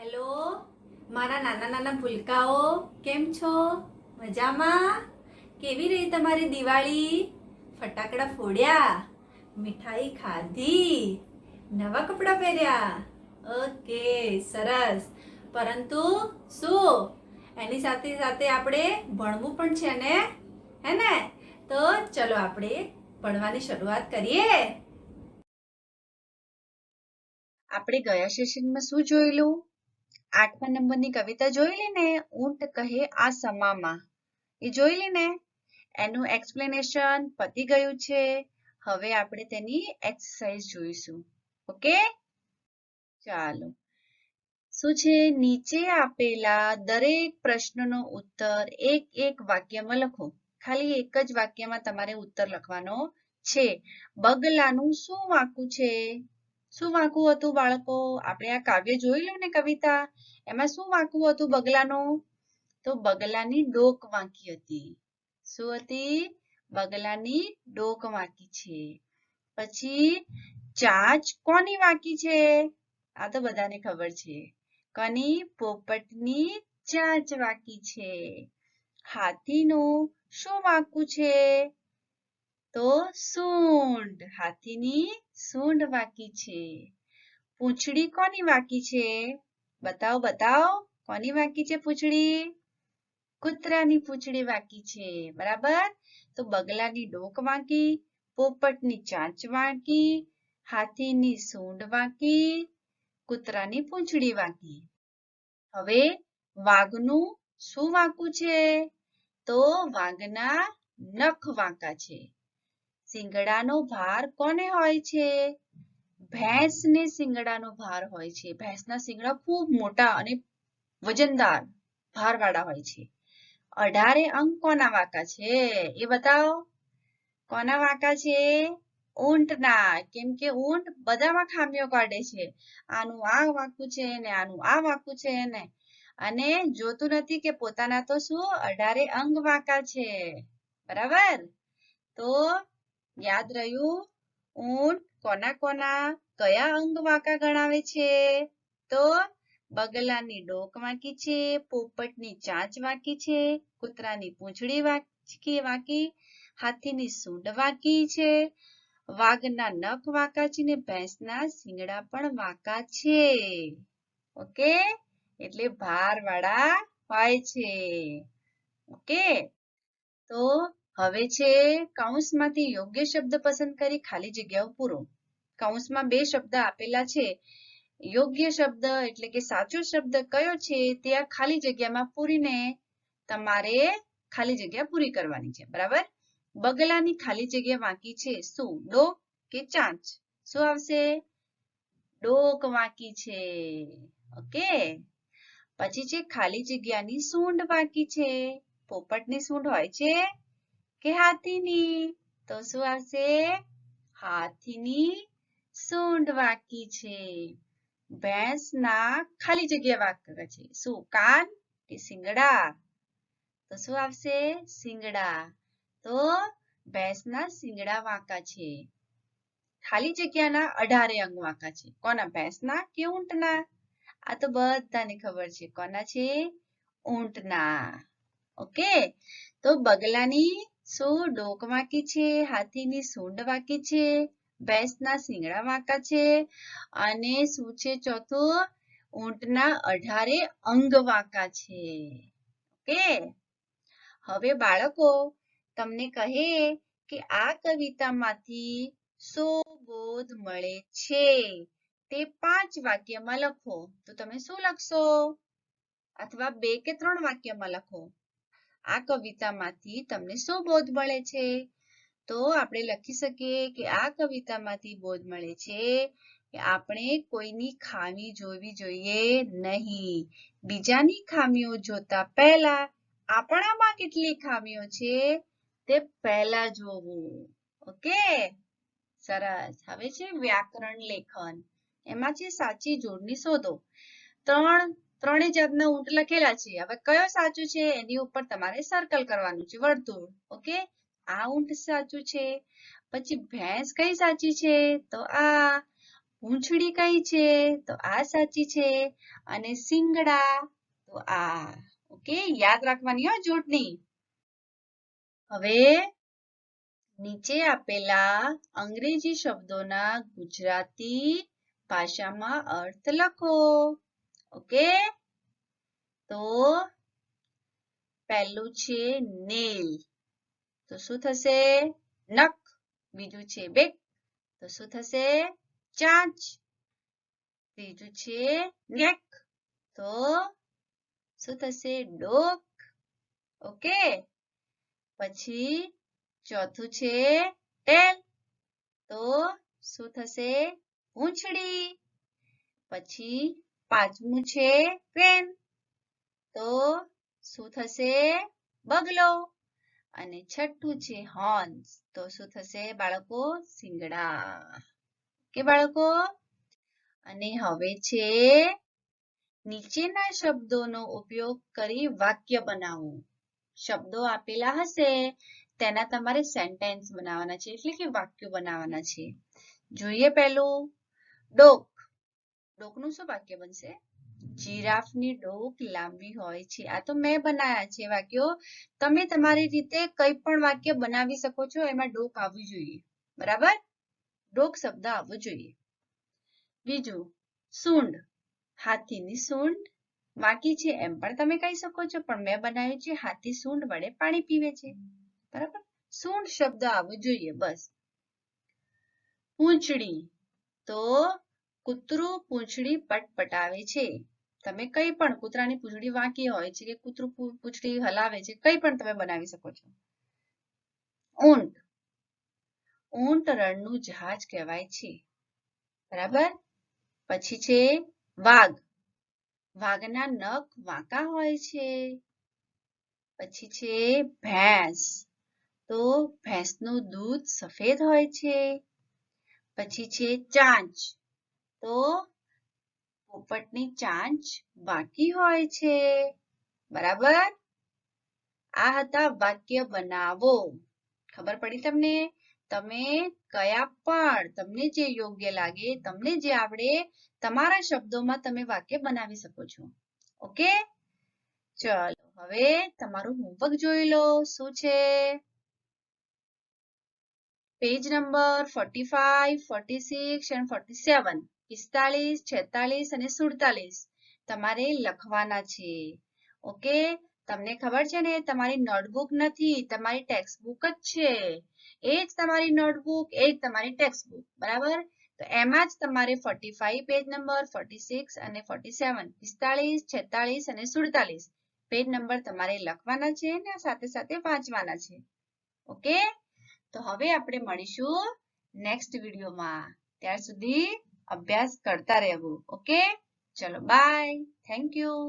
Hello મારા નાના નાના ભૂલકાઓ, કેમ છો? મજામાં? કેવી રહી તમારી દિવાળી? ફટાકડા ફોડ્યા? મીઠાઈ ખાધી? નવા કપડાં પહેર્યા? ઓકે, સરસ. પરંતુ શું એની સાથે સાથે આપણે ભણવું પણ છે ને, હે ને? તો ચલો આપણે ભણવાની શરૂઆત કરીએ. આપણે ગયા સેશનમાં શું જોયેલું? 8મા નંબરની કવિતા જોયેલી ને, ઊંટ કહે આ સમામાં. એ જોયેલી ને? એનું એક્સપ્લેનેશન પતી ગયું છે. હવે આપણે તેની એક્સરસાઇઝ જોઈશું. ઓકે, ચાલો. શું છે? નીચે આપેલા દરેક પ્રશ્નનો ઉત્તર એક એક વાક્યમાં લખો. ખાલી એક જ વાક્યમાં તમારે ઉત્તર લખવાનો છે. બગલાનું શું વાંકું છે? શું વાંકું હતું બાળકો? આપણે આ કાવ્ય જોયેલું ને, કવિતા, એમાં શું વાંકું હતું બગલાનું? તો બગલાની ડોક વાંકી હતી. શું હતી? બગલાની ડોક વાંકી છે. પછી ચાંચ કોની વાંકી છે? આ તો બધાને ખબર છે. કોની? પોપટની ચાંચ વાંકી છે. હાથીનું શું વાંકું છે? તો સૂંઢ. હાથીની સૂંઢ વાંકી છે. પૂંછડી કોની વાંકી છે? બતાવો બતાવો, કોની વાંકી છે પૂંછડી? કૂતરાની પૂંછડી વાંકી છે. બરાબર. તો બગલાની ડોક વાંકી, પોપટની ચાંચ વાંકી, હાથીની સૂંઢ વાંકી, કૂતરાની પૂંછડી વાંકી. હવે વાઘનું શું વાંકું છે? તો વાઘના નખ વાંકા છે. શિંગડાનો ભાર કોને હોય છે? ભેંસને શિંગડાનો ભાર હોય છે. ભેંસના શિંગડા ખૂબ મોટા અને વજનદાર, ભારવાળા હોય છે. 18 અંગ કોના વાંકા છે? એ બતાવો. કોના વાંકા છે? ઊંટના. કેમ કે ઊંટ બધામાં ખામીઓ કાઢે છે. આનું આ વાંકું છે ને, આનું આ વાંકું છે ને, અને જોતું નથી કે પોતાના તો શું 18 અંગ વાંકા છે. બરાબર? તો યાદ રહ્યું? ઊંટ કોના કોના કયા અંગ વાંકા ગણાવે છે? તો બગલાની ડોક વાંકી છે, પોપટની ચાંચ વાંકી છે, કૂતરાની પૂંછડી વાંકી, હાથીની સૂંઢ વાંકી છે, વાઘના નખ વાંકા છે ને ભેંસના શિંગડા પણ વાંકા છે. ઓકે, એટલે ભારવાળા હોય છે. ઓકે, તો હવે છે કૌંસમાંથી યોગ્ય શબ્દ પસંદ કરી ખાલી જગ્યાઓ પૂરો. કૌંસમાં 2 શબ્દ આપેલા છે. યોગ્ય શબ્દ એટલે કે સાચો શબ્દ કયો છે તે આ ખાલી જગ્યામાં પૂરીને તમારે ખાલી જગ્યા પૂરી કરવાની છે. બરાબર? બગલાની ખાલી જગ્યા વાંકી છે શું? ડોક કે ચાંચ? શું આવશે? ડોક વાંકી છે. ઓકે, પછી છે ખાલી જગ્યાની સૂંઢ વાંકી છે. પોપટની સૂંઢ હોય છે કે હાથીની? તો શું આવશે? હાથીની સૂંઢ વાંકી છે. ભેંસના ખાલી જગ્યા વાંકા છે. શું? કાન કે શિંગડા? તો શું આવશે? શિંગડા. તો ભેંસના શિંગડા વાંકા છે. ખાલી જગ્યાના 18 અંગ વાંકા છે. કોના? ભેંસના કે ઊંટના? આ તો બધાને ખબર છે. કોના છે? ઊંટના. ઓકે, તો બગલાની શું ડોક વાંકી છે, હાથીની સૂંઢ વાંકી છે, ભેંસના શિંગડા વાંકા છે, અને શું છે ચોથું? ઊંટના 18 અંગ વાંકા છે. ઓકે, હવે બાળકો તમને કહે કે આ કવિતામાંથી શો બોધ મળે છે તે 5 વાક્યમાં લખો. તો તમે શું લખશો? અથવા 2 કે 3 વાક્યમાં લખો. આ કવિતામાંથી તમને શું બોધ મળે છે? તો આપણે લખી શકીએ કે આ કવિતામાંથી બોધ મળે છે કે આપણે કોઈની ખામી જોવી જોઈએ નહીં. બીજાની ખામીઓ જોતા પહેલા આપણામાં કેટલી ખામીઓ છે તે પહેલા જોવું. ઓકે, સરસ. હવે છે વ્યાકરણ લેખન. એમાં છે સાચી જોડણી શોધો. ત્રણે જાતના ઊંટ લખેલા છે. હવે કયો સાચું છે એની ઉપર તમારે સર્કલ કરવાનું છે, વર્તુળ. ઓકે, આ ઊંટ સાચું છે. પછી ભેંસ કઈ સાચી છે? તો આ. પૂંછડી કઈ છે? તો આ સાચી છે. અને શિંગડા તો આ. ઓકે, યાદ રાખવાની હો જોડણી. હવે નીચે આપેલા અંગ્રેજી શબ્દોના ગુજરાતી ભાષામાં અર્થ લખો. ઓકે, તો પહેલું છે નેલ, તો શું થશે? નખ. બીજું છે બેક, તો શું થશે? ચાંચ. ત્રીજું છે નેક, તો શું થશે? ડોક. ઓકે, પછી ચોથું છે ટેલ, તો શું થશે? પૂંછડી. પછી પાંચમું છે ક્રેન, તો શું થશે? બગલો. અને છઠ્ઠું છે હોર્ન્સ, તો શું થશે બાળકો? શિંગડા. કે બાળકો? અને હવે છે નીચેના શબ્દોનો ઉપયોગ કરી વાક્ય બનાવો. શબ્દો આપેલા હશે તેના તમારે સેન્ટેન્સ બનાવવાના છે, એટલે કે વાક્યો બનાવવાના છે. જોઈએ પહેલું ડોક. ડોકનું શું વાક્ય બનશે? જીરાફની ડોક લાંબી હોય છે. આ તો મેં બનાવ્યા છે વાક્યો. તમે તમારી રીતે કંઈ પણ વાક્ય બનાવી શકો છો, એમાં ડોક આવવી જોઈએ. બરાબર? ડોક શબ્દ આવવો જોઈએ. બીજું સૂંઢ. હાથીની સૂંઢ વાંકી છે એમ પણ તમે કહી શકો છો, પણ મેં બનાવ્યું છે હાથી સૂંઢ વડે પાણી પીવે છે. બરાબર? સૂંઢ શબ્દ આવવો જોઈએ બસ. પૂંછડી, તો કૂતરું પૂંછડી પટપટાવે છે. તમે કંઈ પણ કૂતરાની પૂંછડી વાંકી હોય છે કે કૂતરું પૂંછડી હલાવે છે, કંઈ પણ તમે બનાવી શકો છો. ઊંટ. ઊંટ રણનું જહાજ કહેવાય છે. બરાબર? પછી છે વાઘ. વાઘના નખ વાંકા હોય છે. પછી છે ભેંસ, તો ભેંસનું દૂધ સફેદ હોય છે. પછી છે ચાંચ, તો પોપટની ચાંચ વાંકી હોય છે. બરાબર? આ હતા વાક્ય બનાવો. ખબર પડી તમને? તમે કયા પણ તમને જે યોગ્ય લાગે, તમને જે આવડે, તમારા શબ્દોમાં તમે વાક્ય બનાવી શકો છો. ઓકે, ચલો હવે તમારું હોમવર્ક જોઈ લો. શું છે? પેજ નંબર 45, 46 and 47, 45, 46 અને 47 તમારે લખવાના છે. ઓકે, તમને ખબર છે ને તમારી નોટબુક નથી, તમારી ટેક્સ્ટબુક જ છે. એ જ તમારી નોટબુક, એ જ તમારી ટેક્સ્ટબુક. બરાબર? તો એમાં જ તમારે 45 પેજ નંબર, 46 અને 47, 45, 46 અને 47 પેજ નંબર તમારે લખવાના છે ને સાથે સાથે વાંચવાના છે. ઓકે, તો હવે આપણે મળીશું નેક્સ્ટ વિડીયોમાં. ત્યાર સુધી અભ્યાસ કરતા રહેવું. ઓકે, ચલો બાય. Thank you.